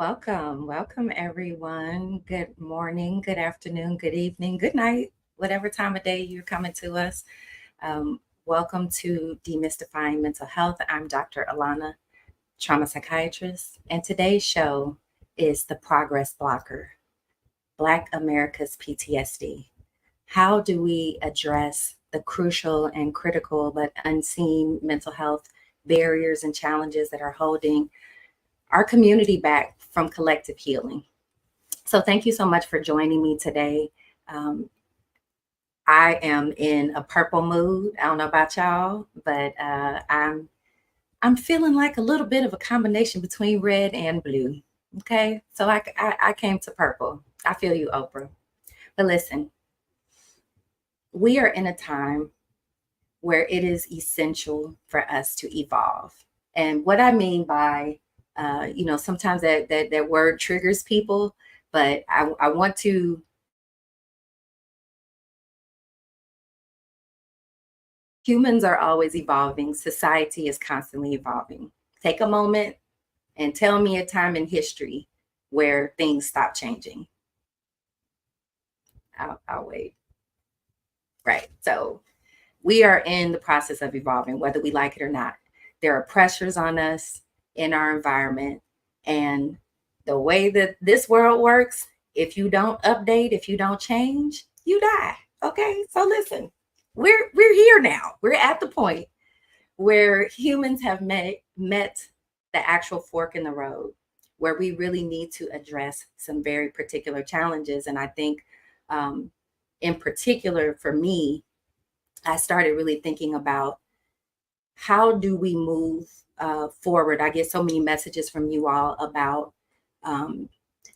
Welcome everyone. Good morning, good afternoon, good evening, good night, whatever time of day you're coming to us. Welcome to Demystifying Mental Health. I'm Dr. Alauna, trauma psychiatrist, and today's show is The Progress Blocker, Black America's PTSD. How do we address the crucial and critical but unseen mental health barriers and challenges that are holding our community back from collective healing? So thank you so much for joining me today. Um, I am in a purple mood. I don't know about y'all, but I'm feeling like a little bit of a combination between red and blue. Okay, so I came to purple. I feel you, Oprah. But listen, we are in a time where it is essential for us to evolve. And what I mean by, sometimes that word triggers people, but I want to. Humans are always evolving. Society is constantly evolving. Take a moment and tell me a time in history where things stop changing. I'll wait. Right. So we are in the process of evolving, whether we like it or not. There are pressures on us in our environment. And the way that this world works, if you don't update, if you don't change, you die. Okay. So listen, we're here now. We're at the point where humans have met the actual fork in the road, where we really need to address some very particular challenges. And I think, in particular, for me, I started really thinking about how do we move forward. I get so many messages from you all about um,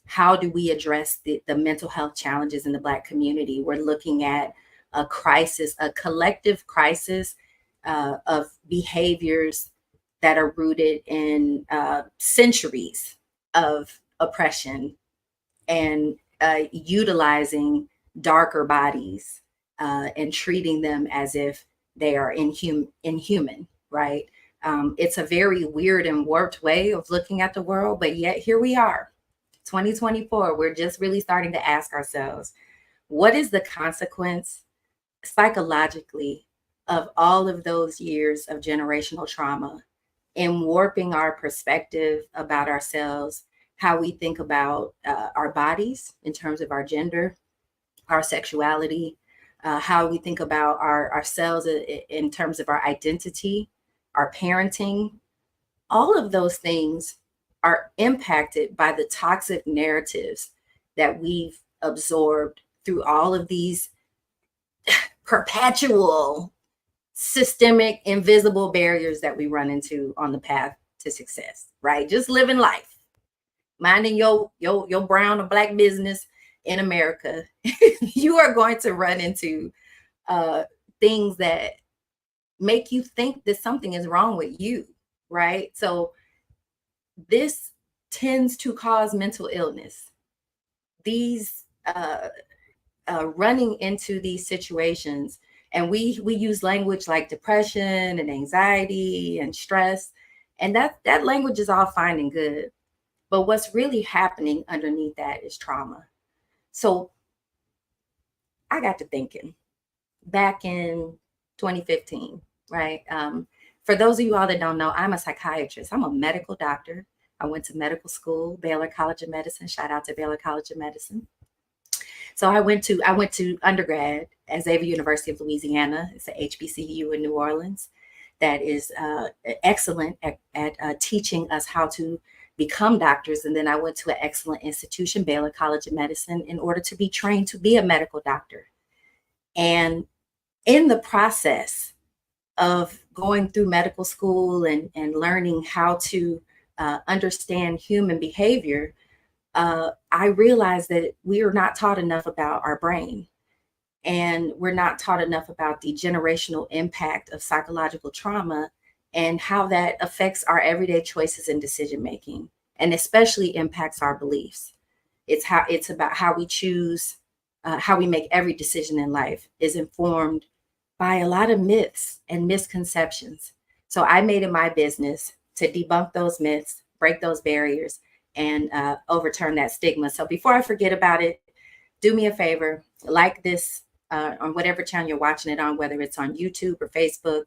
how do we address the mental health challenges in the Black community. We're looking at a crisis, a collective crisis of behaviors that are rooted in centuries of oppression and utilizing darker bodies and treating them as if they are inhuman, right? It's a very weird and warped way of looking at the world, but yet here we are, 2024. We're just really starting to ask ourselves, what is the consequence psychologically of all of those years of generational trauma and warping our perspective about ourselves, how we think about our bodies in terms of our gender, our sexuality, how we think about ourselves in terms of our identity, our parenting. All of those things are impacted by the toxic narratives that we've absorbed through all of these perpetual systemic invisible barriers that we run into on the path to success, right? Just living life, minding your brown or Black business in America. You are going to run into things that make you think that something is wrong with you, right? So this tends to cause mental illness. These running into these situations, and we use language like depression and anxiety and stress, and that language is all fine and good, but what's really happening underneath that is trauma. So I got to thinking back in 2015, right? For those of you all that don't know, I'm a psychiatrist. I'm a medical doctor. I went to medical school, Baylor College of Medicine. Shout out to Baylor College of Medicine. So I went to undergrad at Xavier University of Louisiana. It's a HBCU in New Orleans that is excellent at teaching us how to become doctors. And then I went to an excellent institution, Baylor College of Medicine, in order to be trained to be a medical doctor. And in the process of going through medical school and learning how to understand human behavior, I realized that we are not taught enough about our brain, and we're not taught enough about the generational impact of psychological trauma and how that affects our everyday choices and decision making, and especially impacts our beliefs. It's about how we choose, how we make every decision in life is informed by a lot of myths and misconceptions. So I made it my business to debunk those myths, break those barriers, and overturn that stigma. So before I forget about it, do me a favor, like this on whatever channel you're watching it on, whether it's on YouTube or Facebook.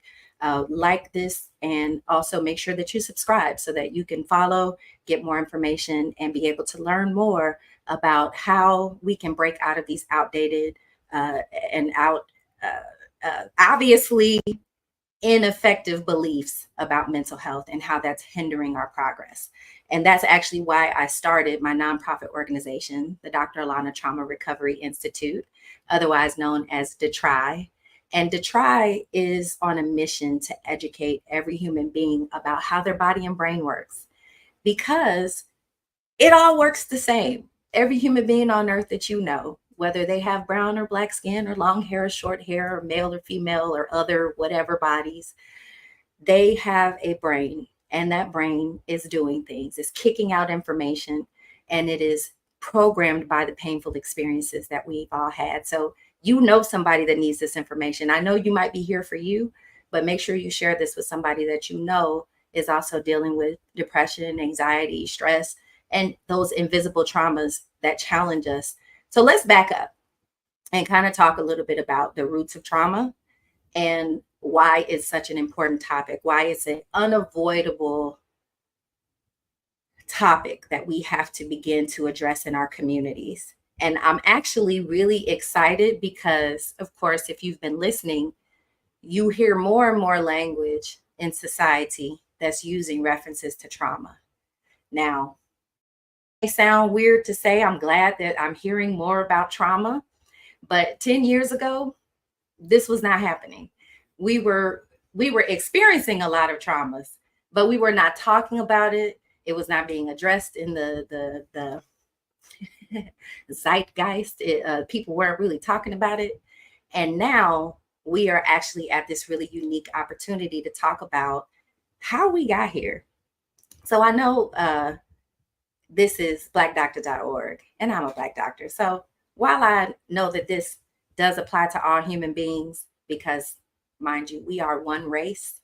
Like this, and also make sure that you subscribe so that you can follow, get more information, and be able to learn more about how we can break out of these outdated uh, and obviously ineffective beliefs about mental health and how that's hindering our progress. And that's actually why I started my nonprofit organization, the Dr. Alauna Trauma Recovery Institute, otherwise known as DETRI. And DETRI is on a mission to educate every human being about how their body and brain works, because it all works the same. Every human being on earth that you know, whether they have brown or black skin or long hair or short hair or male or female or other whatever bodies, they have a brain, and that brain is doing things, it's kicking out information, and it is programmed by the painful experiences that we've all had. So you know somebody that needs this information. I know you might be here for you, but make sure you share this with somebody that you know is also dealing with depression, anxiety, stress, and those invisible traumas that challenge us. So let's back up and kind of talk a little bit about the roots of trauma and why it's such an important topic, why it's an unavoidable topic that we have to begin to address in our communities. And I'm actually really excited because, of course, if you've been listening, you hear more and more language in society that's using references to trauma. Now, it may sound weird to say, I'm glad that I'm hearing more about trauma, but 10 years ago, this was not happening. We were experiencing a lot of traumas, but we were not talking about it. It was not being addressed in the zeitgeist. People weren't really talking about it. And now we are actually at this really unique opportunity to talk about how we got here. So I know this is blackdoctor.org, and I'm a Black doctor. So while I know that this does apply to all human beings, because mind you, we are one race,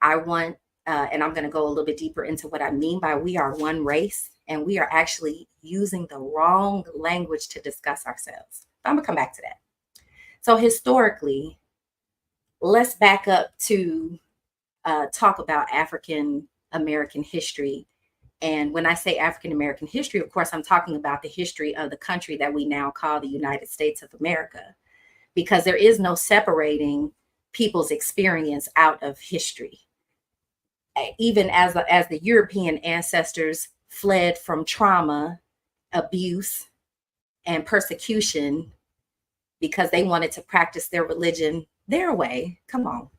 I want, and I'm going to go a little bit deeper into what I mean by we are one race, and we are actually using the wrong language to discuss ourselves. I'm going to come back to that. So historically, let's back up to talk about African American history. And when I say African American history, of course, I'm talking about the history of the country that we now call the United States of America, because there is no separating people's experience out of history. Even as the European ancestors fled from trauma, abuse, and persecution because they wanted to practice their religion their way, come on,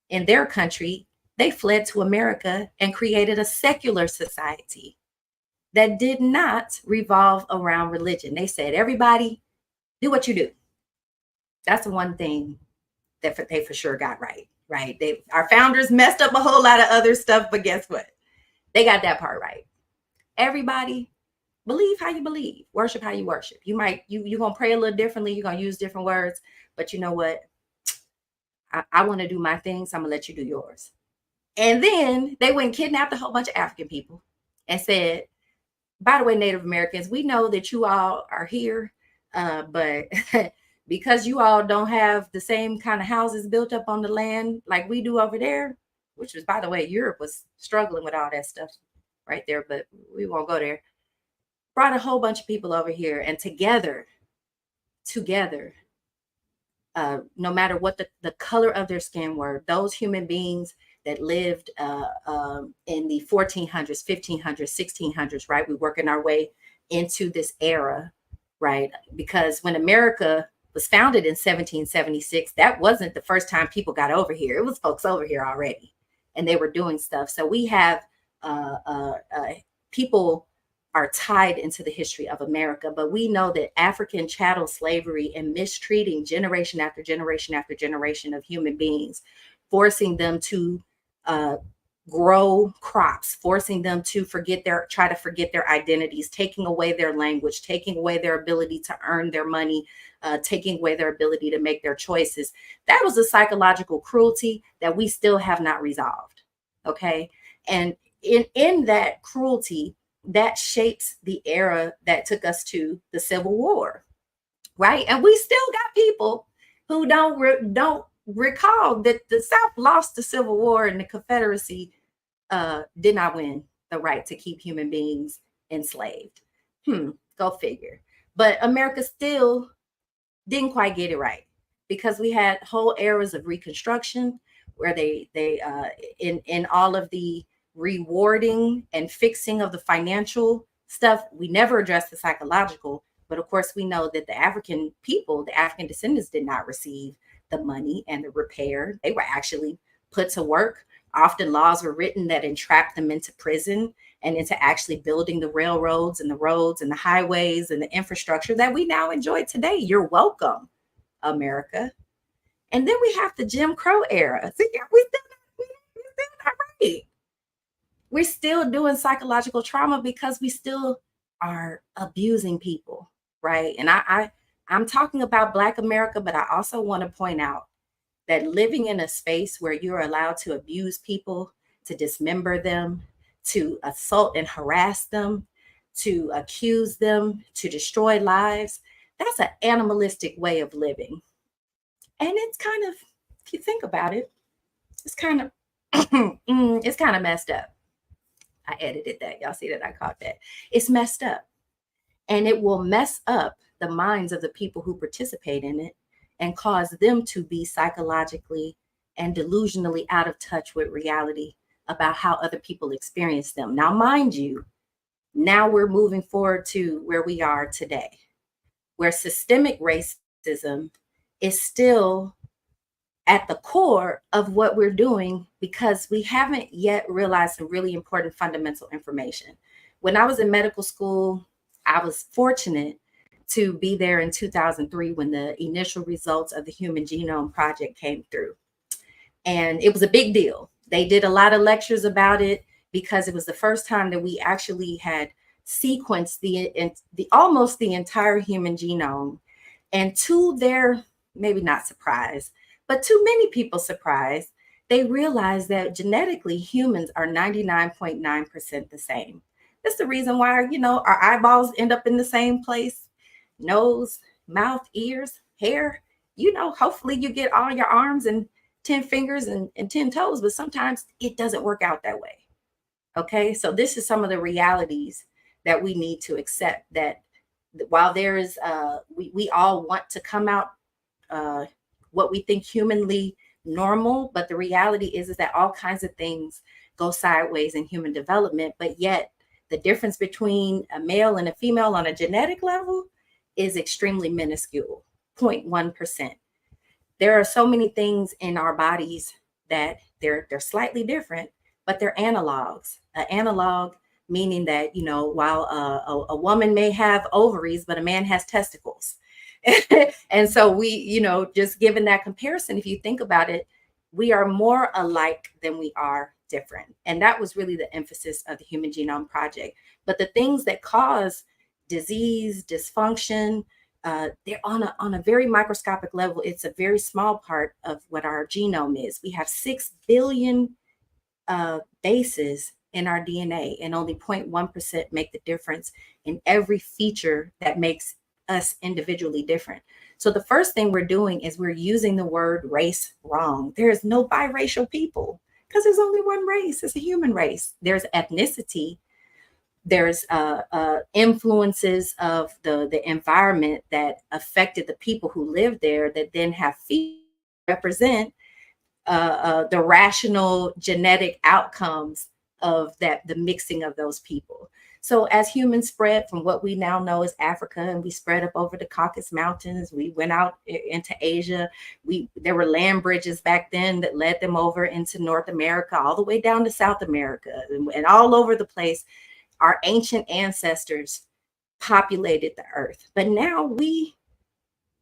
in their country, they fled to America and created a secular society that did not revolve around religion. They said, everybody, do what you do. That's the one thing that they for sure got right, right? Our founders messed up a whole lot of other stuff, but guess what? They got that part right. Everybody, believe how you believe, worship how you worship. You're going to pray a little differently. You're going to use different words, but you know what? I want to do my thing, so I'm going to let you do yours. And then they went and kidnapped a whole bunch of African people and said, by the way, Native Americans, we know that you all are here, but because you all don't have the same kind of houses built up on the land like we do over there, which was, by the way, Europe was struggling with all that stuff right there, but we won't go there. Brought a whole bunch of people over here, and together, no matter what the color of their skin were, those human beings that lived in the 1400s, 1500s, 1600s, right? We're working our way into this era, right? Because when America was founded in 1776, that wasn't the first time people got over here. It was folks over here already, and they were doing stuff. So we have people are tied into the history of America, but we know that African chattel slavery and mistreating generation after generation after generation of human beings, forcing them to grow crops, forcing them to try to forget their identities, taking away their language, taking away their ability to earn their money, taking away their ability to make their choices. That was a psychological cruelty that we still have not resolved. Okay. And in that cruelty, that shapes the era that took us to the Civil War, right? And we still got people who don't recall that the South lost the Civil War and the Confederacy did not win the right to keep human beings enslaved. Go figure. But America still didn't quite get it right, because we had whole eras of Reconstruction where they in all of the rewarding and fixing of the financial stuff, we never addressed the psychological. But of course, we know that the African people, the African descendants, did not receive the money and the repair. They were actually put to work. Often laws were written that entrapped them into prison and into actually building the railroads and the roads and the highways and the infrastructure that we now enjoy today. You're welcome, America. And then we have the Jim Crow era. So yeah, we're still not right. We're still doing psychological trauma because we still are abusing people, right? And I'm talking about Black America, but I also want to point out that living in a space where you're allowed to abuse people, to dismember them, to assault and harass them, to accuse them, to destroy lives, that's an animalistic way of living. And it's kind of, if you think about it, it's kind of it's kind of messed up. I edited that. Y'all see that I caught that. It's messed up. And it will mess up the minds of the people who participate in it and cause them to be psychologically and delusionally out of touch with reality about how other people experience them. Now, mind you, now we're moving forward to where we are today, where systemic racism is still at the core of what we're doing, because we haven't yet realized some really important fundamental information. When I was in medical school, I was fortunate to be there in 2003 when the initial results of the Human Genome Project came through. And it was a big deal. They did a lot of lectures about it because it was the first time that we actually had sequenced the almost the entire human genome. And to their, maybe not surprise, but to many people's surprise, they realized that genetically humans are 99.9% the same. That's the reason why, our eyeballs end up in the same place. Nose, mouth, ears, hair. Hopefully you get all your arms and 10 fingers and 10 toes, but sometimes it doesn't work out that way. Okay, so this is some of the realities that we need to accept, that while there is, we all want to come out what we think humanly normal, but the reality is that all kinds of things go sideways in human development, but yet the difference between a male and a female on a genetic level is extremely minuscule, 0.1%. There are so many things in our bodies that they're slightly different, but they're analogs. An analog meaning that, while a woman may have ovaries, but a man has testicles. And so we, just given that comparison, if you think about it, we are more alike than we are different. And that was really the emphasis of the Human Genome Project. But the things that cause disease, dysfunction, they're on a very microscopic level. It's a very small part of what our genome is. We have 6 billion bases in our DNA, and only 0.1% make the difference in every feature that makes us individually different. So the first thing we're doing is we're using the word race wrong. There is no biracial people because there's only one race. It's a human race. There's ethnicity. There's influences of the environment that affected the people who live there that then have represent the rational genetic outcomes of the mixing of those people. So as humans spread from what we now know as Africa, and we spread up over the Caucasus Mountains, we went out into Asia. There were land bridges back then that led them over into North America, all the way down to South America, and all over the place. Our ancient ancestors populated the earth. But now we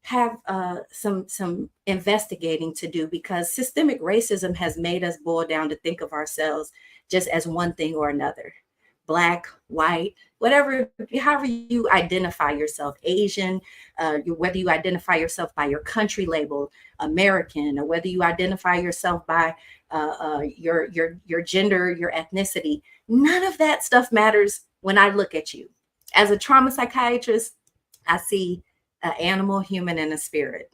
have some investigating to do, because systemic racism has made us boil down to think of ourselves just as one thing or another. Black, white, whatever, however you identify yourself, Asian, whether you identify yourself by your country label, American, or whether you identify yourself by your gender, your ethnicity, none of that stuff matters when I look at you. As a trauma psychiatrist, I see an animal, human, and a spirit.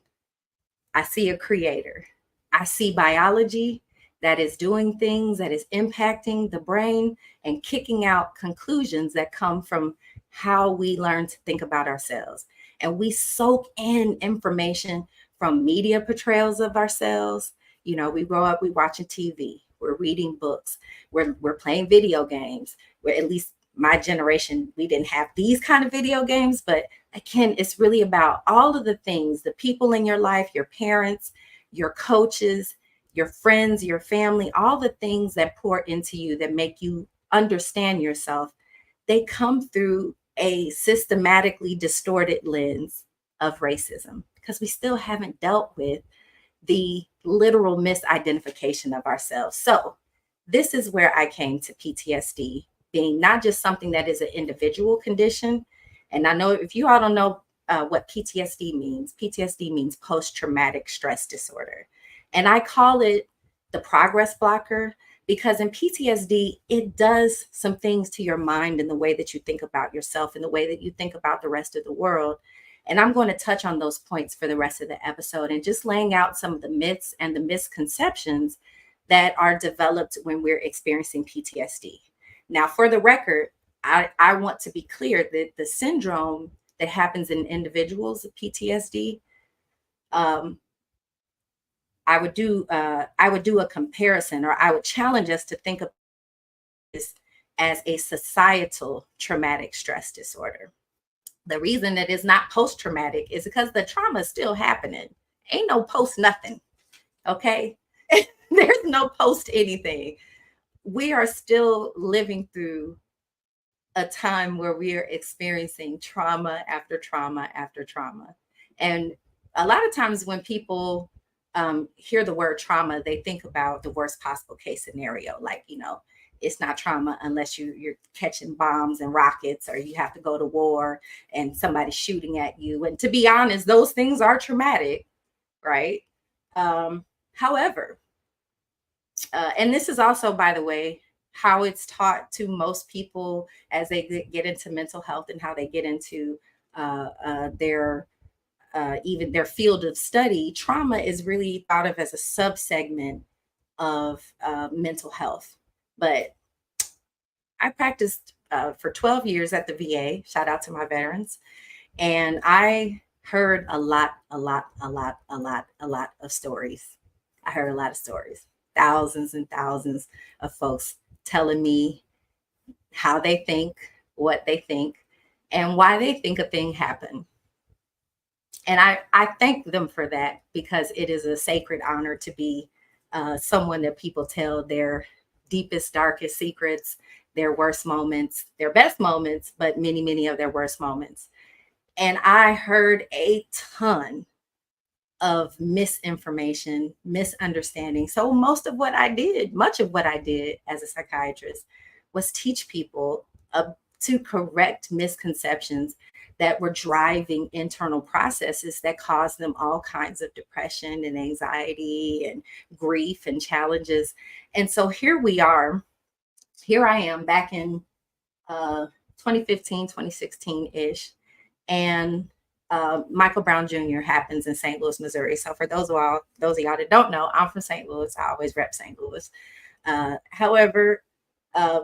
I see a creator. I see biology that is doing things, that is impacting the brain and kicking out conclusions that come from how we learn to think about ourselves. And we soak in information from media portrayals of ourselves. You know, we grow up, we watching TV, we're reading books, we're playing video games. We're, at least my generation, we didn't have these kind of video games, but again, it's really about all of the things, the people in your life, your parents, your coaches, your friends, your family, all the things that pour into you that make you understand yourself. They come through a systematically distorted lens of racism, because we still haven't dealt with the literal misidentification of ourselves. So this is where I came to PTSD being not just something that is an individual condition. And I know if you all don't know what PTSD means post-traumatic stress disorder. And I call it the progress blocker because in PTSD, it does some things to your mind and the way that you think about yourself and the way that you think about the rest of the world. And I'm going to touch on those points for the rest of the episode and just laying out some of the myths and the misconceptions that are developed when we're experiencing PTSD. Now, for the record, I want to be clear that the syndrome that happens in individuals with PTSD, I would do a comparison, or I would challenge us to think of this as a societal traumatic stress disorder. The reason that it's not post-traumatic is because the trauma is still happening. Ain't no post nothing. Okay. There's no post anything. We are still living through a time where we are experiencing trauma after trauma after trauma. And a lot of times when people hear the word trauma, they think about the worst possible case scenario. Like, you know, it's not trauma unless you're catching bombs and rockets, or you have to go to war and somebody's shooting at you. And to be honest, those things are traumatic, right? However, and this is also, by the way, how it's taught to most people as they get into mental health and how they get into their even their field of study. Trauma is really thought of as a subsegment of mental health. But I practiced for 12 years at the VA. Shout out to my veterans. And I heard a lot of stories. I heard a lot of stories, thousands and thousands of folks telling me how they think, what they think, and why they think a thing happened. And I thank them for that, because it is a sacred honor to be someone that people tell their deepest, darkest secrets, their worst moments, their best moments, but many, many of their worst moments. And I heard a ton of misinformation, misunderstanding. So much of what I did as a psychiatrist was teach people to correct misconceptions that were driving internal processes that caused them all kinds of depression and anxiety and grief and challenges. And so here I am back in 2015, 2016-ish. And Michael Brown Jr. happens in St. Louis, Missouri. So for those of y'all that don't know, I'm from St. Louis. I always rep St. Louis. However,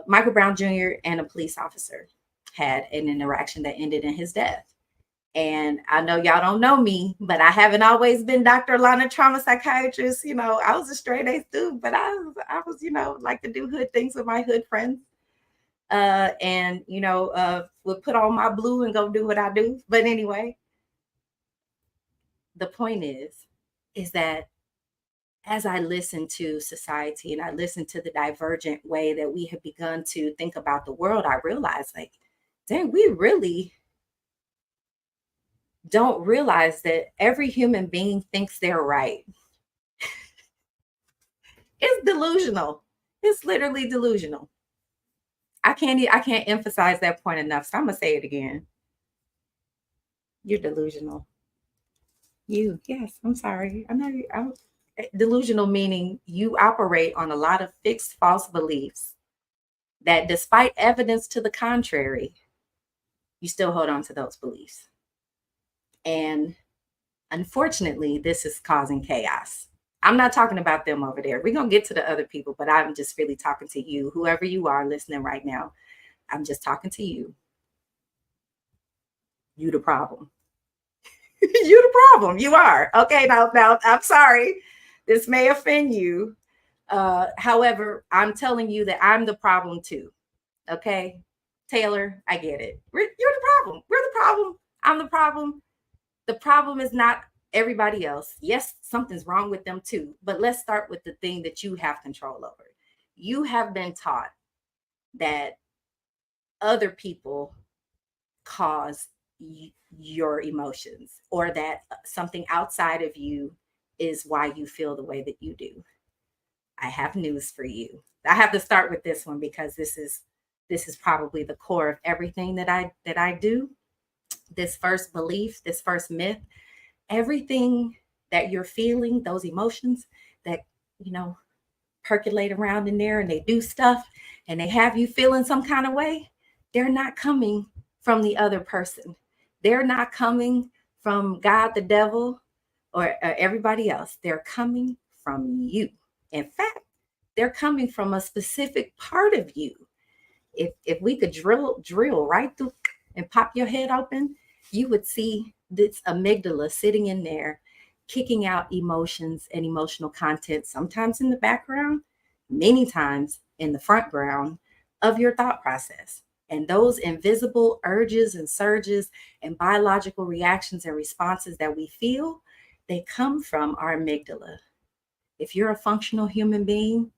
Michael Brown Jr. and a police officer had an interaction that ended in his death. And I know y'all don't know me, but I haven't always been Dr. Alauna, trauma psychiatrist. You know, I was a straight A student, but I was, you know, like to do hood things with my hood friends. And, you know, would put on my blue and go do what I do. But anyway, the point is that as I listen to society and I listen to the divergent way that we have begun to think about the world, I realize, like, dang, we really don't realize that every human being thinks they're right. It's delusional. It's literally delusional. I can't emphasize that point enough. So I'm gonna say it again. You're delusional. Yes, I'm sorry. I know I'm delusional, meaning you operate on a lot of fixed false beliefs that despite evidence to the contrary, you still hold on to those beliefs. And unfortunately, this is causing chaos. I'm not talking about them over there. We're going to get to the other people, but I'm just really talking to you, whoever you are listening right now. I'm just talking to you. You the problem. You the problem. You are. Okay, now I'm sorry. This may offend you. However, I'm telling you that I'm the problem too. Okay, Taylor, I get it. You're the problem. We're the problem. I'm the problem. The problem is not everybody else. Yes, something's wrong with them too. But let's start with the thing that you have control over. You have been taught that other people cause your emotions, or that something outside of you is why you feel the way that you do. I have news for you. I have to start with this one because this is probably the core of everything that I do. This first belief, this first myth, everything that you're feeling, those emotions that, you know, percolate around in there and they do stuff and they have you feeling some kind of way, they're not coming from the other person. They're not coming from God, the devil, or everybody else. They're coming from you. In fact, they're coming from a specific part of you. If we could drill right through and pop your head open, you would see this amygdala sitting in there, kicking out emotions and emotional content, sometimes in the background, many times in the front ground of your thought process. And those invisible urges and surges and biological reactions and responses that we feel, they come from our amygdala. If you're a functional human being,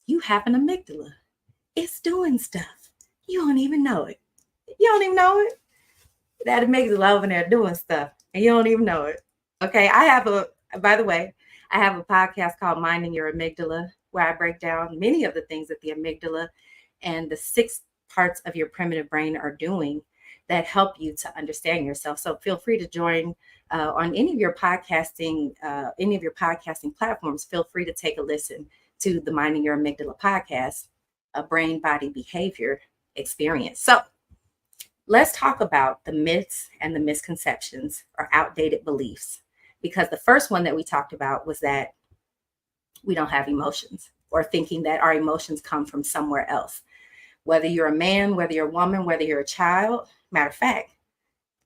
you have an amygdala. It's doing stuff. You don't even know it. You don't even know it. That amygdala over there doing stuff, and you don't even know it. Okay, by the way, I have a podcast called Minding Your Amygdala, where I break down many of the things that the amygdala and the six parts of your primitive brain are doing that help you to understand yourself. So feel free to join on any of your podcasting platforms. Feel free to take a listen to the Minding Your Amygdala podcast, a brain body behavior experience. So let's talk about the myths and the misconceptions or outdated beliefs, because the first one that we talked about was that we don't have emotions, or thinking that our emotions come from somewhere else. Whether you're a man, whether you're a woman, whether you're a child. Matter of fact,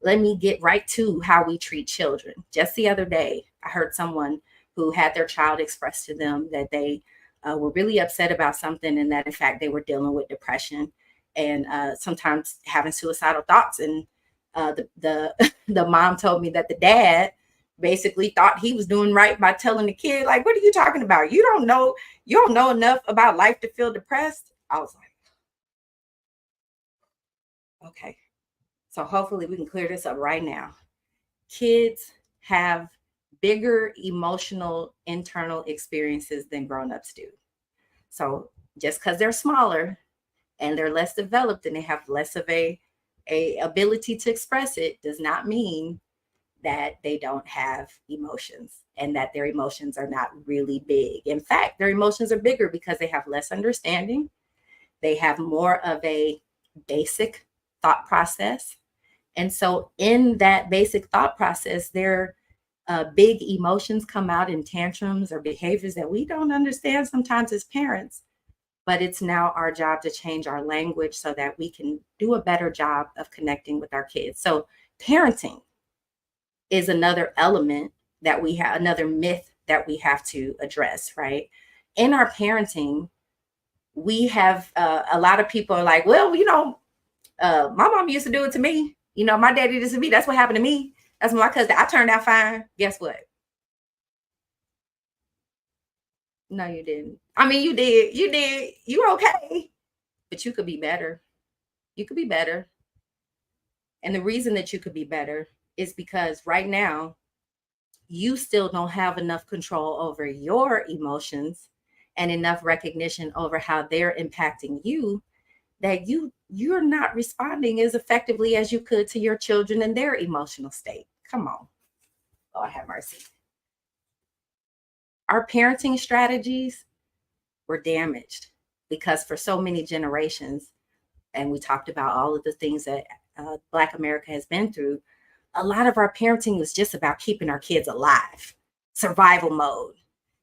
let me get right to how we treat children. Just the other day, I heard someone who had their child express to them that they were really upset about something, and that in fact they were dealing with depression and sometimes having suicidal thoughts. And the the mom told me that the dad basically thought he was doing right by telling the kid, like, what are you talking about? You don't know enough about life to feel depressed. I was like, okay. So hopefully we can clear this up right now. Kids have bigger emotional internal experiences than grown-ups do. So just because they're smaller and they're less developed and they have less of a ability to express it, does not mean that they don't have emotions and that their emotions are not really big. In fact, their emotions are bigger because they have less understanding. They have more of a basic thought process. And so in that basic thought process, their big emotions come out in tantrums or behaviors that we don't understand sometimes as parents. But it's now our job to change our language so that we can do a better job of connecting with our kids. So parenting is another element that we have, another myth that we have to address, right? In our parenting, we have a lot of people are like, well, my mom used to do it to me. My daddy did it to me. That's what happened to me. That's my cousin. I turned out fine. Guess what? No, you didn't. I mean, you did. You did. You're okay. But you could be better. You could be better. And the reason that you could be better is because right now, you still don't have enough control over your emotions and enough recognition over how they're impacting you, that you're not responding as effectively as you could to your children and their emotional state. Come on. Lord have mercy. Our parenting strategies were damaged because for so many generations, and we talked about all of the things that Black America has been through, a lot of our parenting was just about keeping our kids alive, survival mode,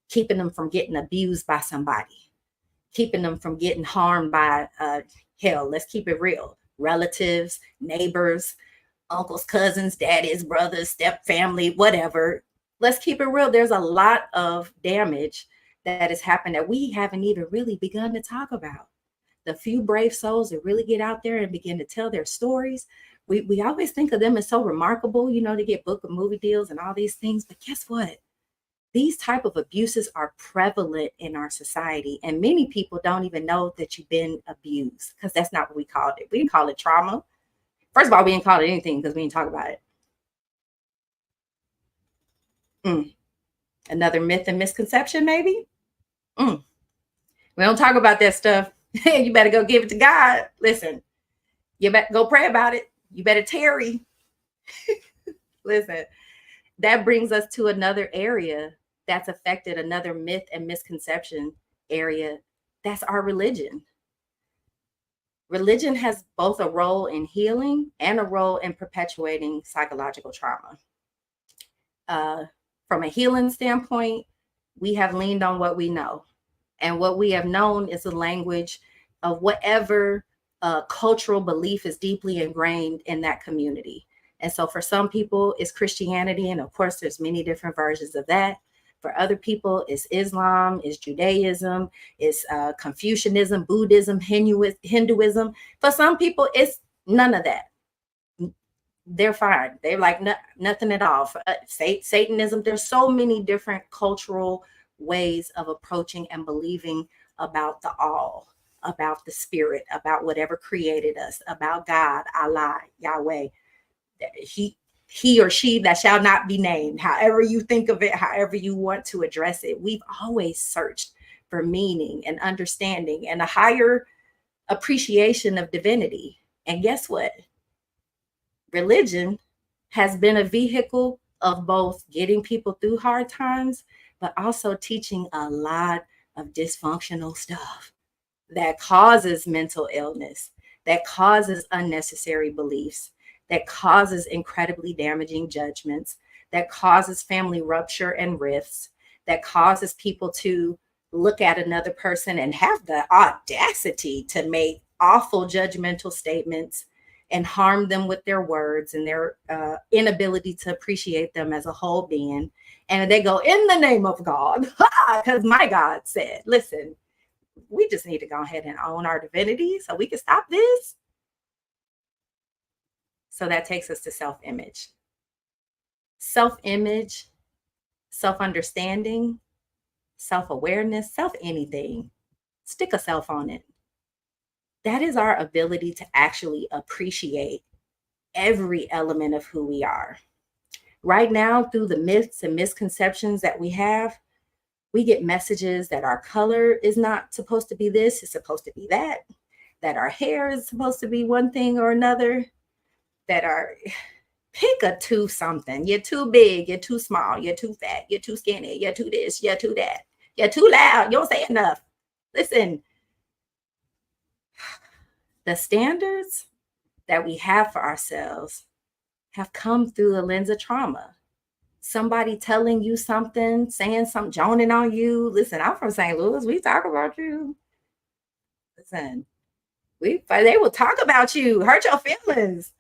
keeping them from getting abused by somebody, keeping them from getting harmed by, hell, let's keep it real, relatives, neighbors, uncles, cousins, daddies, brothers, step family, whatever. Let's keep it real. There's a lot of damage that has happened that we haven't even really begun to talk about. The few brave souls that really get out there and begin to tell their stories, we always think of them as so remarkable, to get book and movie deals and all these things. But guess what? These type of abuses are prevalent in our society, and many people don't even know that you've been abused, because that's not what we called it. We didn't call it trauma. First of all, we didn't call it anything because we didn't talk about it. Another myth and misconception, maybe. We don't talk about that stuff. You better go give it to God. Listen, you better go pray about it. You better tarry. Listen, that brings us to another area that's affected, another myth and misconception area. That's our religion. Religion has both a role in healing and a role in perpetuating psychological trauma. From a healing standpoint, we have leaned on what we know. And what we have known is the language of whatever cultural belief is deeply ingrained in that community. And so for some people, it's Christianity. And of course, there's many different versions of that. For other people, it's Islam, it's Judaism, it's Confucianism, Buddhism, Hinduism. For some people, it's none of that. They're fine. They're like nothing at all. For Satanism, there's so many different cultural ways of approaching and believing about the all, about the spirit, about whatever created us, about God, Allah, Yahweh. He or she that shall not be named, however you think of it, however you want to address it. We've always searched for meaning and understanding and a higher appreciation of divinity. And guess what? Religion has been a vehicle of both getting people through hard times, but also teaching a lot of dysfunctional stuff that causes mental illness, that causes unnecessary beliefs, that causes incredibly damaging judgments, that causes family rupture and rifts, that causes people to look at another person and have the audacity to make awful judgmental statements and harm them with their words and their inability to appreciate them as a whole being. And they go, in the name of God, because my God said, listen, we just need to go ahead and own our divinity so we can stop this. So that takes us to self-image. Self-image, self-understanding, self-awareness, self-anything. Stick a self on it. That is our ability to actually appreciate every element of who we are. Right now, through the myths and misconceptions that we have, we get messages that our color is not supposed to be this, it's supposed to be that our hair is supposed to be one thing or another, that are, pick a two something. You're too big, you're too small, you're too fat, you're too skinny, you're too this, you're too that, you're too loud, you don't say enough. Listen, the standards that we have for ourselves have come through the lens of trauma. Somebody telling you something, saying something, joning on you. Listen, I'm from St. Louis. We talk about you. Listen, they will talk about you, hurt your feelings,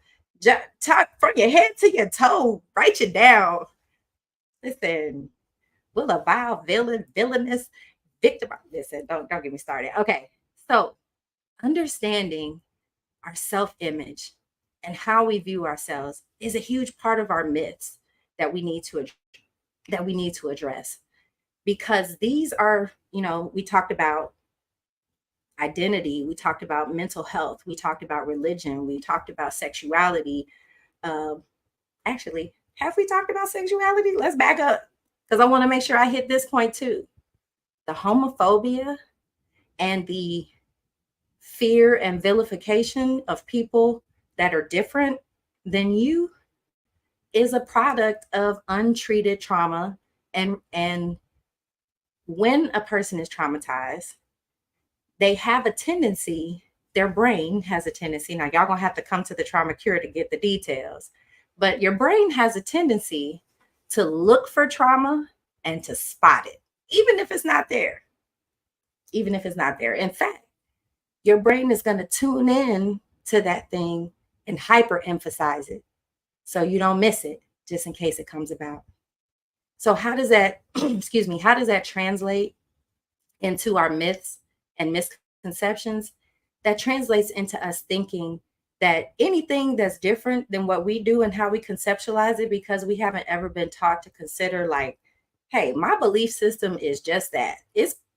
talk from your head to your toe, write you down. Listen, will a vile villainous victim. Listen, don't get me started. Okay, so understanding our self-image and how we view ourselves is a huge part of our myths that we need to address, because these are, we talked about identity, we talked about mental health, we talked about religion, we talked about sexuality. Actually, have we talked about sexuality? Let's back up, because I want to make sure I hit this point too. The homophobia and the fear and vilification of people that are different than you is a product of untreated trauma. And when a person is traumatized, they have a tendency, their brain has a tendency. Now, y'all gonna have to come to the trauma cure to get the details, but your brain has a tendency to look for trauma and to spot it, even if it's not there. Even if it's not there. In fact, your brain is going to tune in to that thing and hyper emphasize it so you don't miss it just in case it comes about. So, how does that, excuse me, how does that translate into our myths and misconceptions? That translates into us thinking that anything that's different than what we do and how we conceptualize it, because we haven't ever been taught to consider, like, hey, my belief system is just that.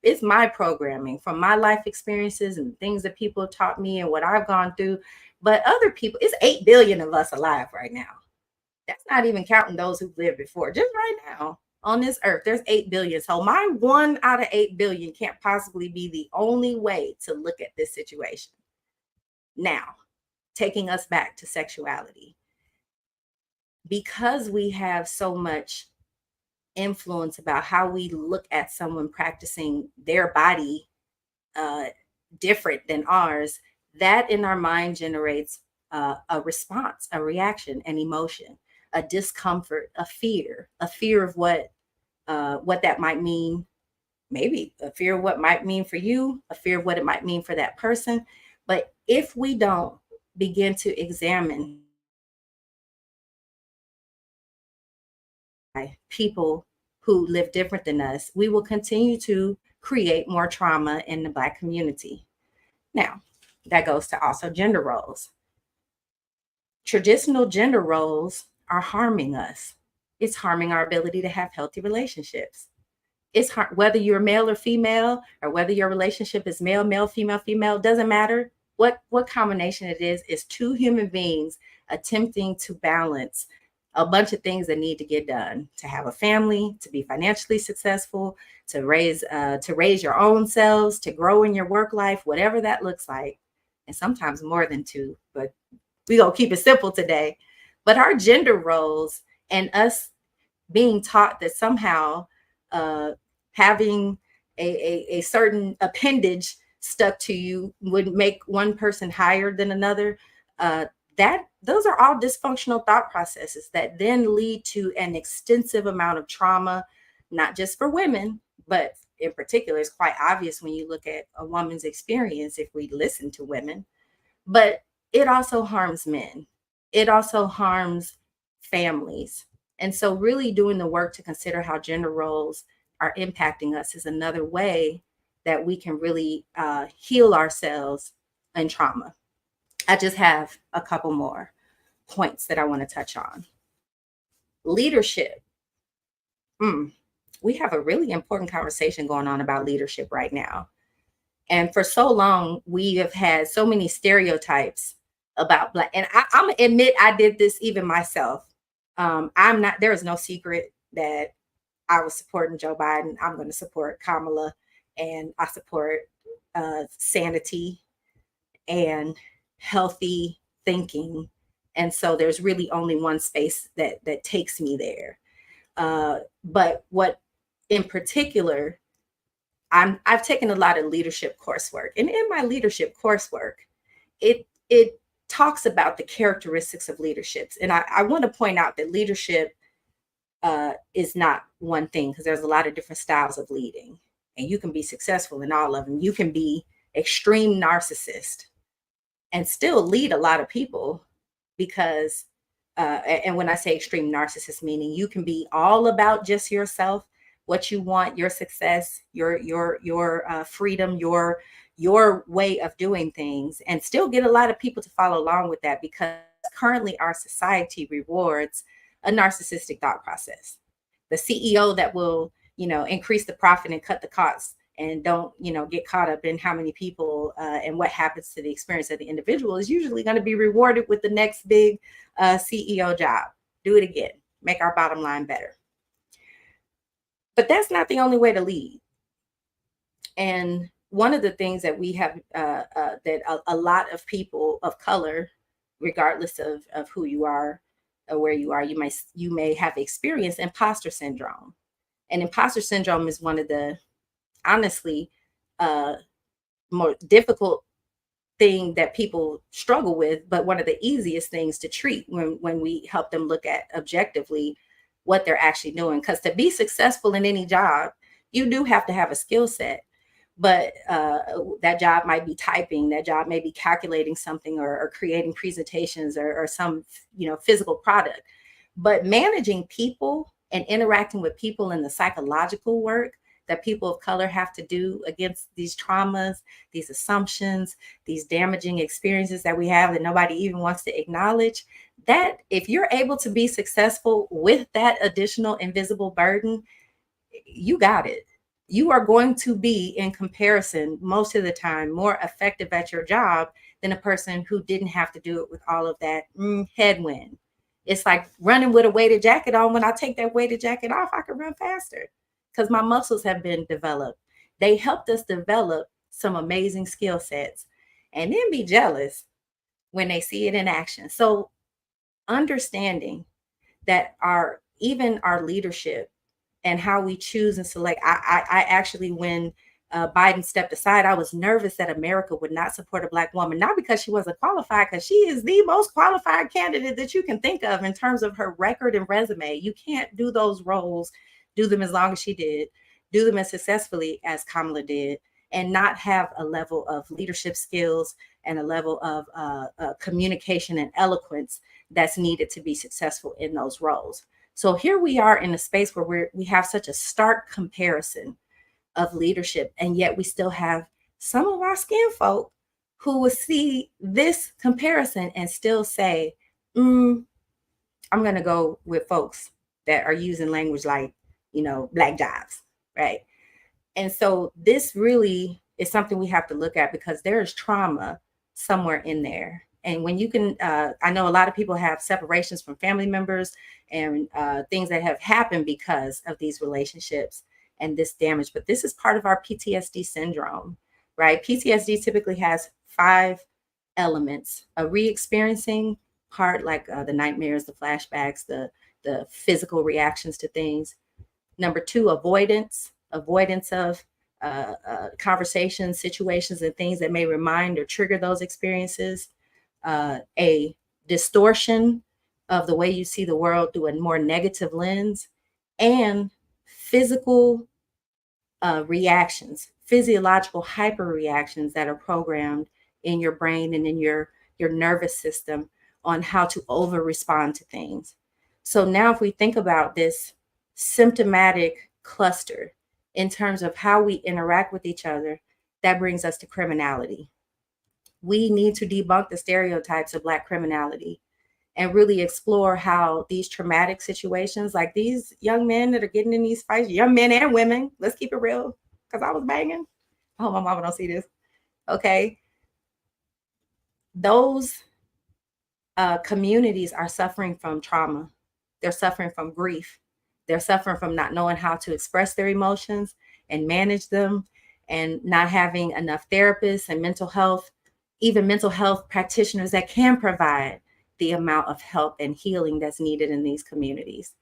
It's my programming from my life experiences and things that people have taught me and what I've gone through. But other people, it's 8 billion of us alive right now. That's not even counting those who've lived before. Just right now on this earth, there's 8 billion. So my 1 out of 8 billion can't possibly be the only way to look at this situation. Now, taking us back to sexuality, because we have so much influence about how we look at someone practicing their body different than ours, that in our mind generates a response, a reaction, an emotion, a discomfort, a fear of what that might mean. Maybe a fear of what might mean for you, a fear of what it might mean for that person. But if we don't begin to examine people who live different than us, we will continue to create more trauma in the Black community. Now, that goes to also gender roles. Traditional gender roles are harming us. It's harming our ability to have healthy relationships. It's hard, whether you're male or female, or whether your relationship is male, male, female, female, doesn't matter what combination it is two human beings attempting to balance a bunch of things that need to get done to have a family, to be financially successful, to raise your own selves, to grow in your work life, whatever that looks like. And sometimes more than two, but we gonna keep it simple today. But our gender roles and us being taught that somehow having a certain appendage stuck to you would make one person higher than another, that those are all dysfunctional thought processes that then lead to an extensive amount of trauma, not just for women, but in particular, it's quite obvious when you look at a woman's experience if we listen to women. But it also harms men. It also harms families. And so really doing the work to consider how gender roles are impacting us is another way that we can really heal ourselves in trauma. I just have a couple more points that I want to touch on. Leadership. We have a really important conversation going on about leadership right now. And for so long, we have had so many stereotypes about Black. And I'm gonna admit I did this even myself. There is no secret that I was supporting Joe Biden. I'm going to support Kamala, and I support sanity and healthy thinking. And so there's really only one space that takes me there. But what in particular, I've taken a lot of leadership coursework, and in my leadership coursework, it talks about the characteristics of leaderships. And I want to point out that leadership is not one thing, because there's a lot of different styles of leading, and you can be successful in all of them. You can be extreme narcissist and still lead a lot of people, because and when I say extreme narcissist, meaning you can be all about just yourself, what you want, your success, your freedom, your way of doing things, and still get a lot of people to follow along with that, because currently our society rewards a narcissistic thought process. The CEO that will, increase the profit and cut the costs and don't, get caught up in how many people and what happens to the experience of the individual is usually going to be rewarded with the next big CEO job. Do it again, make our bottom line better. But that's not the only way to lead. And one of the things that we have that a lot of people of color, regardless of who you are or where you are, you may have experienced imposter syndrome. And imposter syndrome is one of the, honestly, more difficult thing that people struggle with, but one of the easiest things to treat when we help them look at objectively what they're actually doing. Because to be successful in any job, you do have to have a skill set. But that job might be typing, that job may be calculating something, or creating presentations, or some physical product. But managing people and interacting with people in the psychological work that people of color have to do against these traumas, these assumptions, these damaging experiences that we have that nobody even wants to acknowledge, that if you're able to be successful with that additional invisible burden, you got it. You are going to be, in comparison, most of the time, more effective at your job than a person who didn't have to do it with all of that headwind. It's like running with a weighted jacket on. When I take that weighted jacket off, I can run faster because my muscles have been developed. They helped us develop some amazing skill sets, and then be jealous when they see it in action. So understanding that even our leadership and how we choose and select. I actually, when Biden stepped aside, I was nervous that America would not support a Black woman, not because she wasn't qualified, because she is the most qualified candidate that you can think of in terms of her record and resume. You can't do those roles, do them as long as she did, do them as successfully as Kamala did, and not have a level of leadership skills and a level of communication and eloquence that's needed to be successful in those roles. So here we are in a space where we have such a stark comparison of leadership, and yet we still have some of our skin folk who will see this comparison and still say, I'm going to go with folks that are using language like, Black jobs, right? And so this really is something we have to look at, because there is trauma somewhere in there. And when you can, I know a lot of people have separations from family members and things that have happened because of these relationships and this damage. But this is part of our PTSD syndrome, right? PTSD typically has 5 elements: a re-experiencing part, like the nightmares, the flashbacks, the physical reactions to things. Number 2, avoidance of conversations, situations, and things that may remind or trigger those experiences. A distortion of the way you see the world through a more negative lens, and physical reactions, physiological hyper reactions that are programmed in your brain and in your nervous system on how to over respond to things. So now, if we think about this symptomatic cluster in terms of how we interact with each other, that brings us to criminality. We need to debunk the stereotypes of Black criminality and really explore how these traumatic situations, like these young men that are getting in these fights, young men and women, let's keep it real, because I was banging. I hope my mama don't see this. Okay. Those communities are suffering from trauma. They're suffering from grief. They're suffering from not knowing how to express their emotions and manage them, and not having enough therapists and even mental health practitioners that can provide the amount of help and healing that's needed in these communities.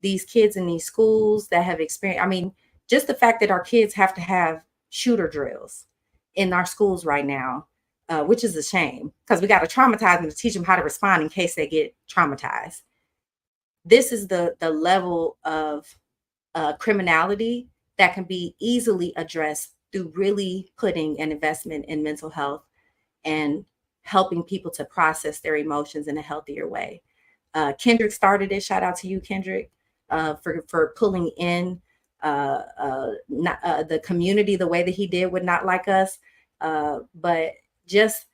These kids in these schools that have experienced, just the fact that our kids have to have shooter drills in our schools right now, which is a shame, because we got to traumatize them to teach them how to respond in case they get traumatized. This is the level of criminality that can be easily addressed through really putting an investment in mental health and helping people to process their emotions in a healthier way. Kendrick started it. Shout out to you, Kendrick, for pulling in the community the way that he did with Not Like Us. But just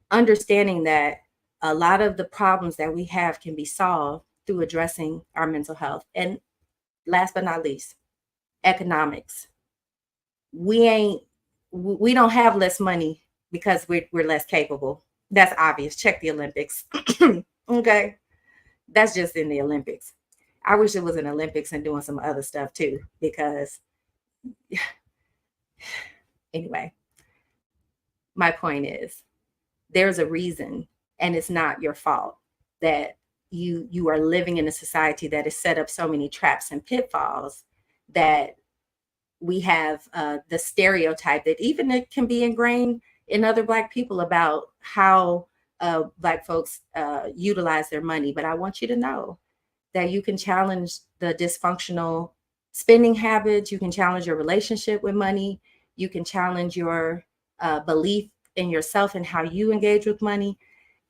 understanding that a lot of the problems that we have can be solved through addressing our mental health. And last but not least, economics. We don't have less money because we're less capable. That's obvious. Check the Olympics. Okay. That's just in the Olympics. I wish it was an Olympics and doing some other stuff too, because anyway, my point is, there's a reason, and it's not your fault, that you are living in a society that has set up so many traps and pitfalls that we have the stereotype that even it can be ingrained in other Black people about how Black folks utilize their money. But I want you to know that you can challenge the dysfunctional spending habits. You can challenge your relationship with money. You can challenge your belief in yourself and how you engage with money,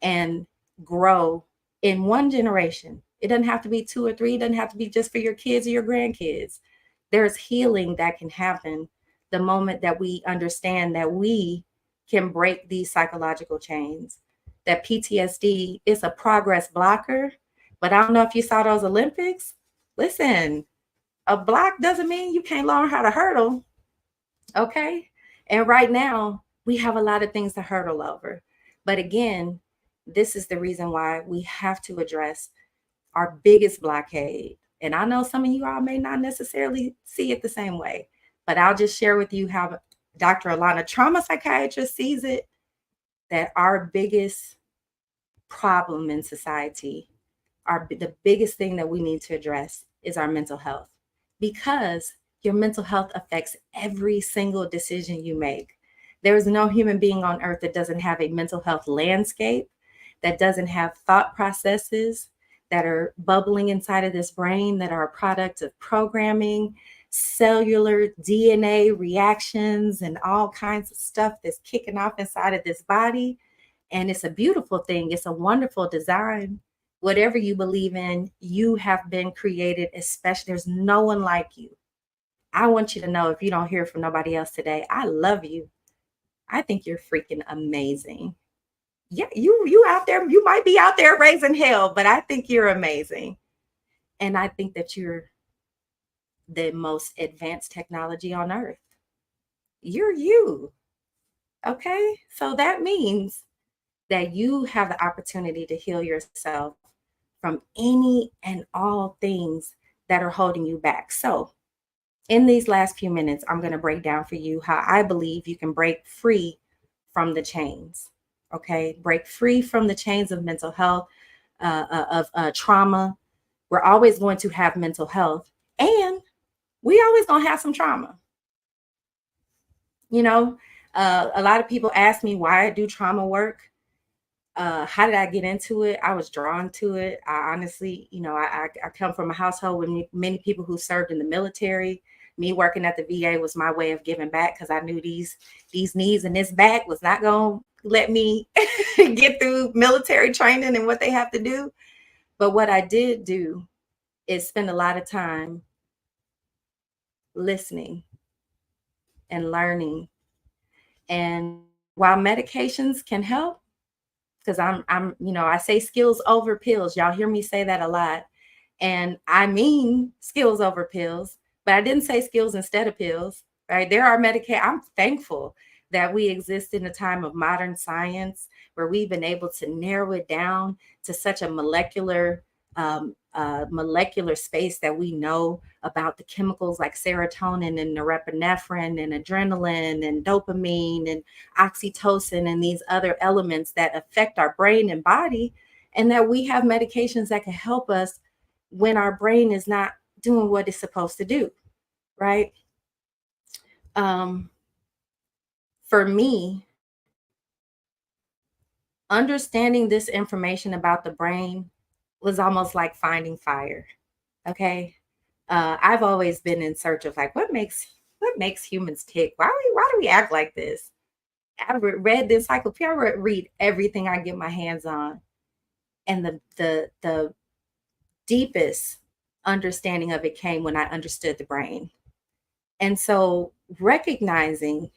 and grow in one generation. It doesn't have to be two or three. It doesn't have to be just for your kids or your grandkids. There's healing that can happen the moment that we understand that we can break these psychological chains. That PTSD is a progress blocker. But I don't know if you saw those Olympics. Listen, a block doesn't mean you can't learn how to hurdle. Okay. And right now, we have a lot of things to hurdle over. But again, this is the reason why we have to address our biggest blockade. And I know some of you all may not necessarily see it the same way, but I'll just share with you how Dr. Alauna, trauma psychiatrist, sees it, that our biggest problem in society, the biggest thing that we need to address is our mental health, because your mental health affects every single decision you make. There is no human being on earth that doesn't have a mental health landscape, that doesn't have thought processes that are bubbling inside of this brain, that are a product of programming, cellular DNA reactions, and all kinds of stuff that's kicking off inside of this body. And it's a beautiful thing. It's a wonderful design. Whatever you believe in, you have been created, especially, there's no one like you. I want you to know, if you don't hear from nobody else today, I love you. I think you're freaking amazing. Yeah, you out there, you might be out there raising hell, but I think you're amazing. And I think that you're the most advanced technology on earth. You're you. Okay? So that means that you have the opportunity to heal yourself from any and all things that are holding you back. So, in these last few minutes, I'm going to break down for you how I believe you can break free from the chains. Okay, break free from the chains of mental health, of trauma. We're always going to have mental health, and we always going to have some trauma. You know, a lot of people ask me why I do trauma work. How did I get into it? I was drawn to it. I honestly, I come from a household with many people who served in the military. Me working at the VA was my way of giving back, because I knew these knees and this back was not going to let me get through military training and what they have to do. But what I did do is spend a lot of time listening and learning. And while medications can help, because I say skills over pills. Y'all hear me say that a lot. And I mean skills over pills, but I didn't say skills instead of pills, right? There are I'm thankful that we exist in a time of modern science where we've been able to narrow it down to such a molecular space that we know about the chemicals like serotonin and norepinephrine and adrenaline and dopamine and oxytocin and these other elements that affect our brain and body, and that we have medications that can help us when our brain is not doing what it's supposed to do, right? For me, understanding this information about the brain was almost like finding fire. Okay. I've always been in search of like, what makes humans tick? Why do we act like this? I read the encyclopedia. I read everything I get my hands on. And the deepest understanding of it came when I understood the brain. And so recognizing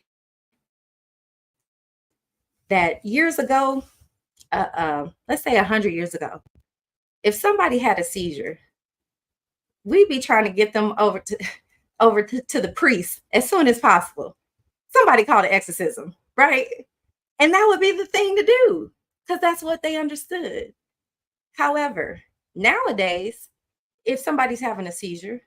that years ago, let's say 100 years ago, if somebody had a seizure, we'd be trying to get them over to the priest as soon as possible. Somebody called it exorcism, right? And that would be the thing to do, because that's what they understood. However, nowadays, if somebody's having a seizure,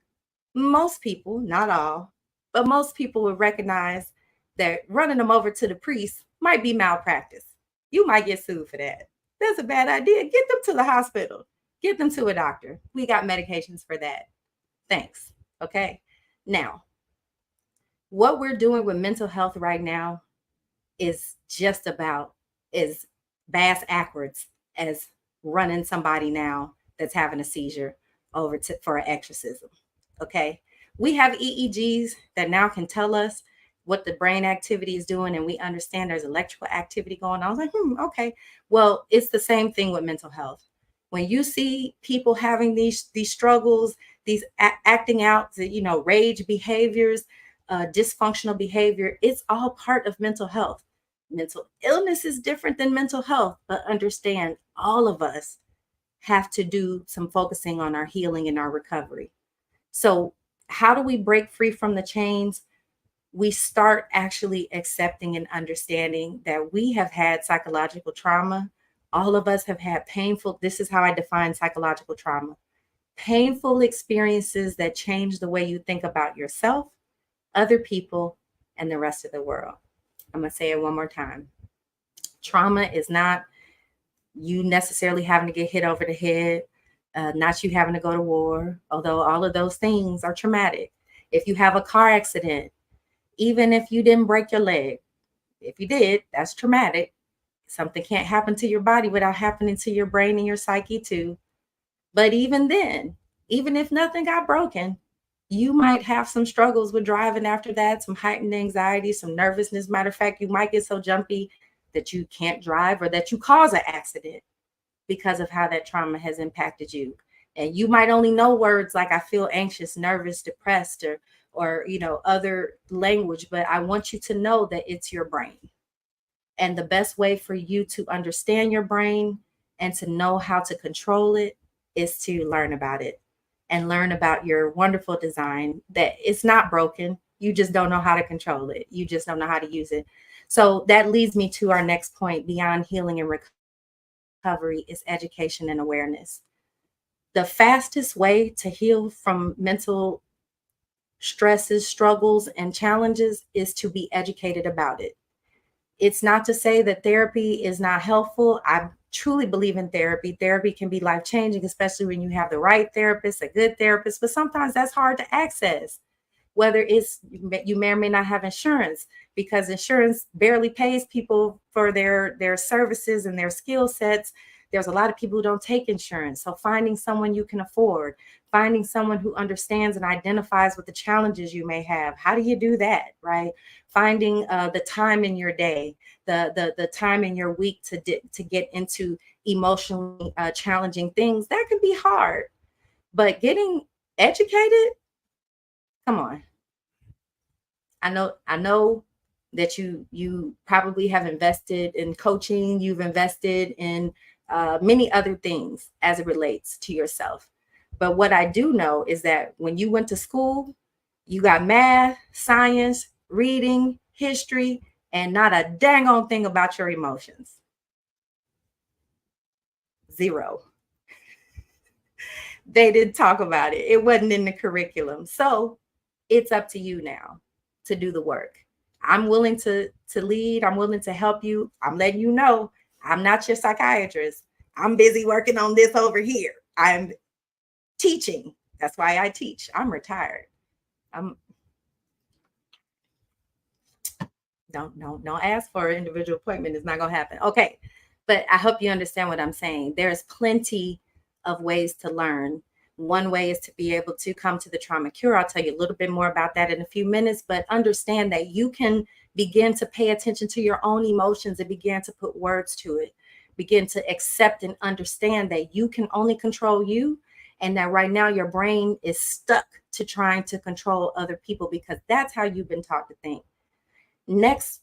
most people, not all, but most people would recognize that running them over to the priest might be malpractice. You might get sued for that. That's a bad idea. Get them to the hospital. Get them to a doctor. We got medications for that. Thanks. Okay. Now, What we're doing with mental health right now is just about as bass backwards as running somebody now that's having a seizure over for an exorcism. Okay. We have EEGs that now can tell us what the brain activity is doing, and we understand there's electrical activity going on. I was like, okay. Well, it's the same thing with mental health. When you see people having these struggles, these acting out, rage behaviors, dysfunctional behavior, it's all part of mental health. Mental illness is different than mental health, but understand all of us have to do some focusing on our healing and our recovery. So, how do we break free from the chains? We start actually accepting and understanding that we have had psychological trauma. All of us have had painful, this is how I define psychological trauma, painful experiences that change the way you think about yourself, other people, and the rest of the world. I'm going to say it one more time. Trauma is not you necessarily having to get hit over the head, not you having to go to war, although all of those things are traumatic. If you have a car accident, even if you didn't break your leg, if you did, that's traumatic. Something can't happen to your body without happening to your brain and your psyche too. But even then, even if nothing got broken, you might have some struggles with driving after that, some heightened anxiety, some nervousness. Matter of fact, you might get so jumpy that you can't drive or that you cause an accident because of how that trauma has impacted you. And you might only know words like I feel anxious, nervous, depressed, or other language, but I want you to know that it's your brain. And the best way for you to understand your brain and to know how to control it is to learn about it and learn about your wonderful design, that it's not broken. You just don't know how to control it. You just don't know how to use it. So that leads me to our next point. Beyond healing and recovery is education and awareness. The fastest way to heal from mental stresses, struggles, and challenges is to be educated about it. It's not to say that therapy is not helpful. I truly believe in therapy. Therapy can be life changing, especially when you have the right therapist, a good therapist, but sometimes that's hard to access. Whether it's you may or may not have insurance, because insurance barely pays people for their services and their skill sets. There's a lot of people who don't take insurance. So finding someone you can afford, finding someone who understands and identifies with the challenges you may have. How do you do that, right? Finding the time in your day, the time in your week to get into emotionally challenging things, that can be hard. But getting educated, come on. I know that you probably have invested in coaching, you've invested in many other things as it relates to yourself. But what I do know is that when you went to school, you got math, science, reading, history, and not a dang on thing about your emotions. Zero. They didn't talk about it. It wasn't in the curriculum. So it's up to you now to do the work. I'm willing to lead. I'm willing to help you. I'm letting you know I'm not your psychiatrist. I'm busy working on this over here. I'm teaching. That's why I teach. I'm retired. I'm don't ask for an individual appointment. It's not gonna happen. Okay. But I hope you understand what I'm saying. There's plenty of ways to learn. One way is to be able to come to the trauma cure. I'll tell you a little bit more about that in a few minutes, but understand that you can begin to pay attention to your own emotions and begin to put words to it. Begin to accept and understand that you can only control you, and that right now your brain is stuck to trying to control other people because that's how you've been taught to think. Next,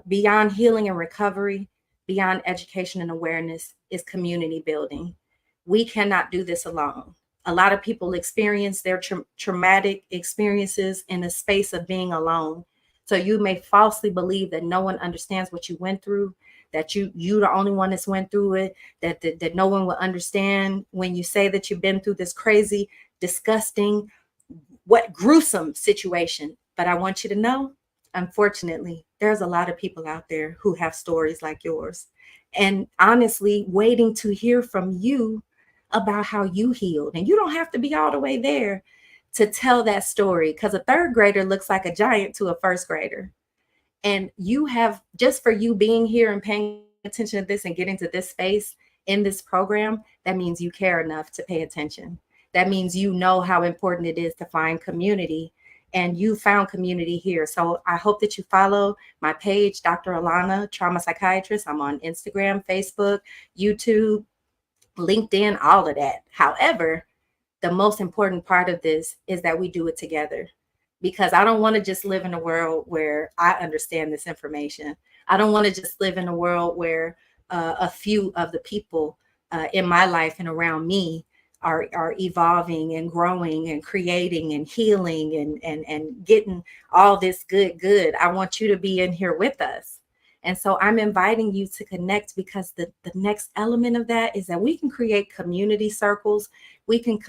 beyond healing and recovery, beyond education and awareness, is community building. We cannot do this alone. A lot of people experience their traumatic experiences in a space of being alone. So you may falsely believe that no one understands what you went through, that you the only one that's went through it, that no one will understand when you say that you've been through this crazy, disgusting, what gruesome situation. But I want you to know, unfortunately, there's a lot of people out there who have stories like yours. And honestly, waiting to hear from you about how you healed. And you don't have to be all the way there. to tell that story, because a third grader looks like a giant to a first grader. And you have, just for you being here and paying attention to this and getting to this space in this program, that means you care enough to pay attention. That means you know how important it is to find community, and you found community here. So I hope that you follow my page, Dr. Alauna, trauma psychiatrist. I'm on Instagram, Facebook, YouTube, LinkedIn, all of that. However, the most important part of this is that we do it together, because I don't want to just live in a world where I understand this information. I don't want to just live in a world where a few of the people in my life and around me are evolving and growing and creating and healing and getting all this good. I want you to be in here with us. And so I'm inviting you to connect, because the next element of that is that we can create community circles. We can,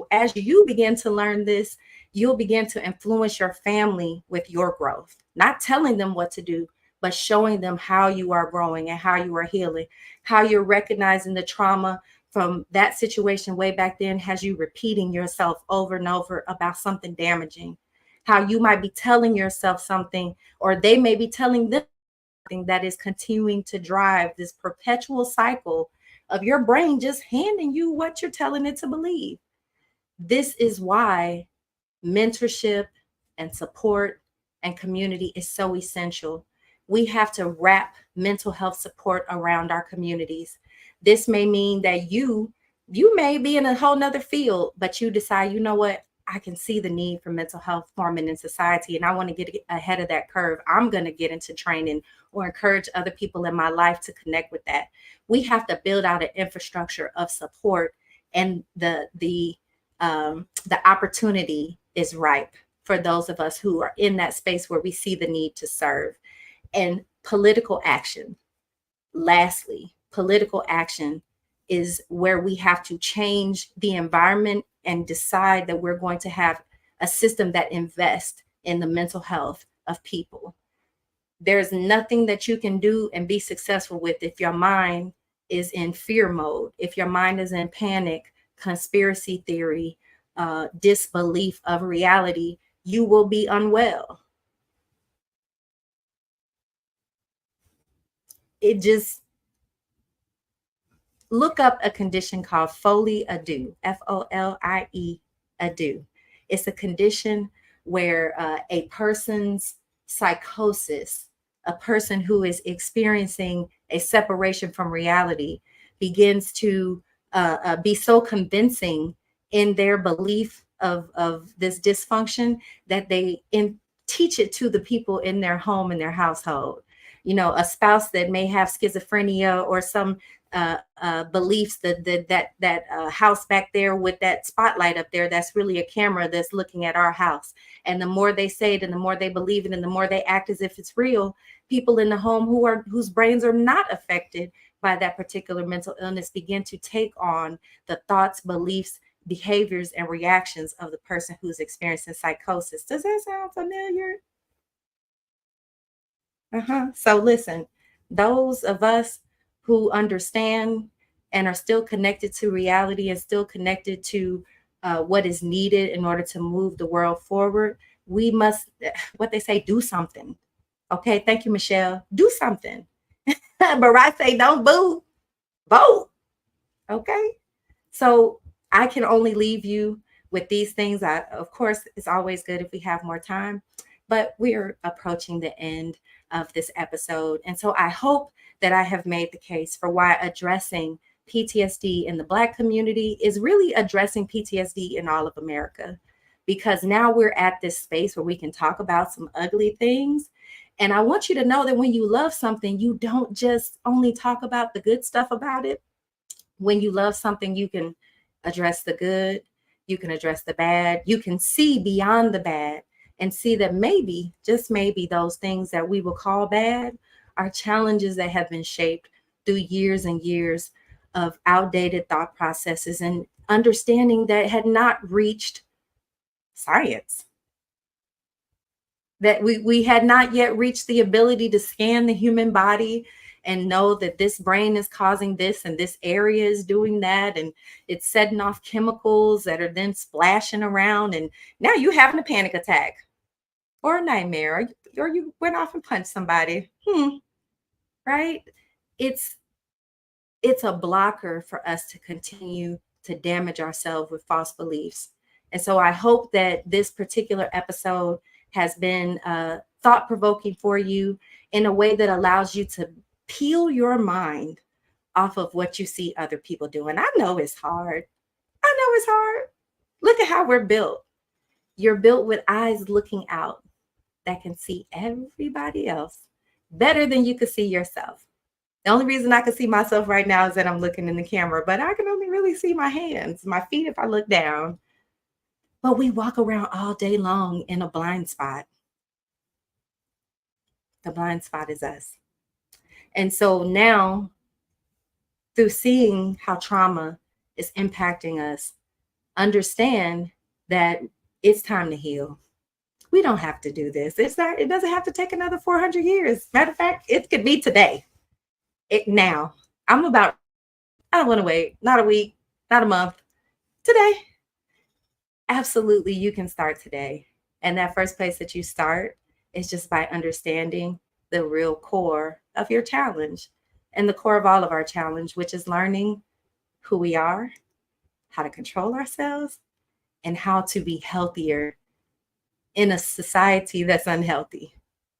as you begin to learn this, you'll begin to influence your family with your growth, not telling them what to do, but showing them how you are growing and how you are healing, how you're recognizing the trauma from that situation way back then has you repeating yourself over and over about something damaging, how you might be telling yourself something, or they may be telling them that is continuing to drive this perpetual cycle of your brain just handing you what you're telling it to believe. This is why mentorship and support and community is so essential. We have to wrap mental health support around our communities. This may mean that you may be in a whole nother field, but you decide, you know what, I can see the need for mental health forming in society, and I want to get ahead of that curve. I'm going to get into training or encourage other people in my life to connect with that. We have to build out an infrastructure of support, and the opportunity is ripe for those of us who are in that space where we see the need to serve. And political action. Lastly, political action is where we have to change the environment and decide that we're going to have a system that invests in the mental health of people. There's nothing that you can do and be successful with if your mind is in fear mode, if your mind is in panic, conspiracy theory, disbelief of reality. You will be unwell. It just, look up a condition called Folie-à-Deux, Folie, ado. It's a condition where a person's psychosis, a person who is experiencing a separation from reality, begins to be so convincing in their belief of this dysfunction that they teach it to the people in their home and their household. You know, a spouse that may have schizophrenia or some beliefs that house back there with that spotlight up there, that's really a camera that's looking at our house. And the more they say it and the more they believe it and the more they act as if it's real, people in the home whose brains are not affected by that particular mental illness begin to take on the thoughts, beliefs, behaviors, and reactions of the person who's experiencing psychosis. Does that sound familiar? So listen, those of us who understand and are still connected to reality and still connected to what is needed in order to move the world forward, we must, what they say, do something. Okay, thank you, Michelle. Do something. But I say, don't boo, vote. Okay, so I can only leave you with these things. Of course, it's always good if we have more time, but we're approaching the end of this episode. And so I hope that I have made the case for why addressing PTSD in the Black community is really addressing PTSD in all of America. Because now we're at this space where we can talk about some ugly things. And I want you to know that when you love something, you don't just only talk about the good stuff about it. When you love something, you can address the good, you can address the bad, you can see beyond the bad and see that maybe, just maybe, those things that we will call bad are challenges that have been shaped through years and years of outdated thought processes and understanding that had not reached science. That we had not yet reached the ability to scan the human body and know that this brain is causing this and this area is doing that, and it's setting off chemicals that are then splashing around, and now you having a panic attack or a nightmare, or you went off and punched somebody. Right? It's it's a blocker for us to continue to damage ourselves with false beliefs. And so I hope that this particular episode has been thought provoking for you in a way that allows you to peel your mind off of what you see other people doing. I know it's hard. I know it's hard. Look at how we're built. You're built with eyes looking out that can see everybody else better than you could see yourself. The only reason I can see myself right now is that I'm looking in the camera, but I can only really see my hands, my feet if I look down. But we walk around all day long in a blind spot. The blind spot is us. And so now, through seeing how trauma is impacting us, understand that it's time to heal. We don't have to do this. It doesn't have to take another 400 years. Matter of fact, it could be today. Now. I don't want to wait. Not a week, not a month. Today. Absolutely, you can start today. And that first place that you start is just by understanding the real core of your challenge and the core of all of our challenge, which is learning who we are, how to control ourselves, and how to be healthier in a society that's unhealthy,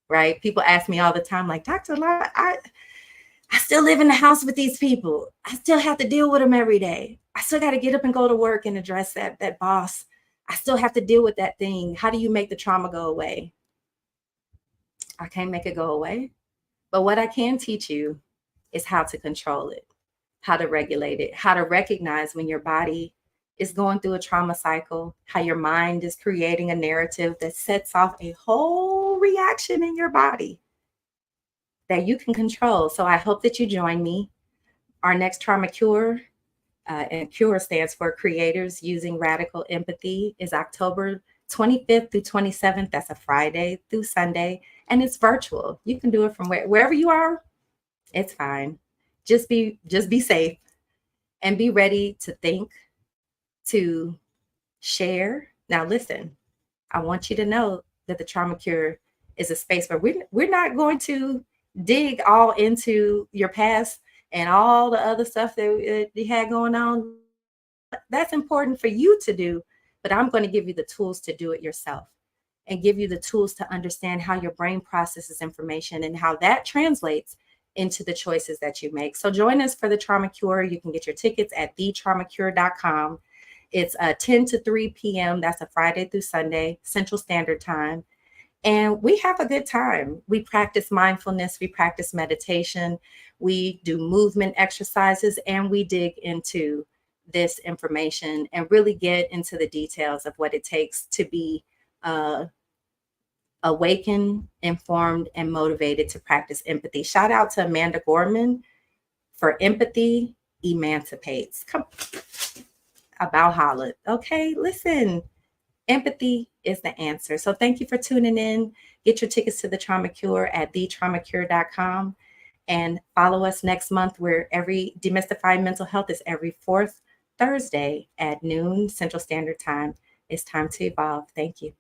right? People ask me all the time, like, Dr. Alauna, I still live in the house with these people. I still have to deal with them every day. I still got to get up and go to work and address that boss. I still have to deal with that thing. How do you make the trauma go away? I can't make it go away. But what I can teach you is how to control it, how to regulate it, how to recognize when your body is going through a trauma cycle, how your mind is creating a narrative that sets off a whole reaction in your body that you can control. So I hope that you join me. Our next trauma cure, and cure stands for Creators Using Radical Empathy, is October 25th through 27th. That's a Friday through Sunday, and it's virtual. You can do it from wherever you are. It's fine. Just be safe and be ready to think, to share. Now, listen, I want you to know that the trauma cure is a space where we're not going to dig all into your past and all the other stuff that you had going on. That's important for you to do, but I'm going to give you the tools to do it yourself and give you the tools to understand how your brain processes information and how that translates into the choices that you make. So join us for the Trauma Cure. You can get your tickets at thetraumacure.com. It's 10 to 3 p.m. That's a Friday through Sunday, Central Standard Time. And we have a good time. We practice mindfulness, we practice meditation, we do movement exercises, and we dig into this information and really get into the details of what it takes to be awakened, informed, and motivated to practice empathy. Shout out to Amanda Gorman for Empathy Emancipates. Come about holla. Okay, listen. Empathy is the answer. So thank you for tuning in. Get your tickets to the Trauma Cure at thetraumacure.com and follow us next month where Demystifying Mental Health is every fourth Thursday at noon Central Standard Time. It's time to evolve. Thank you.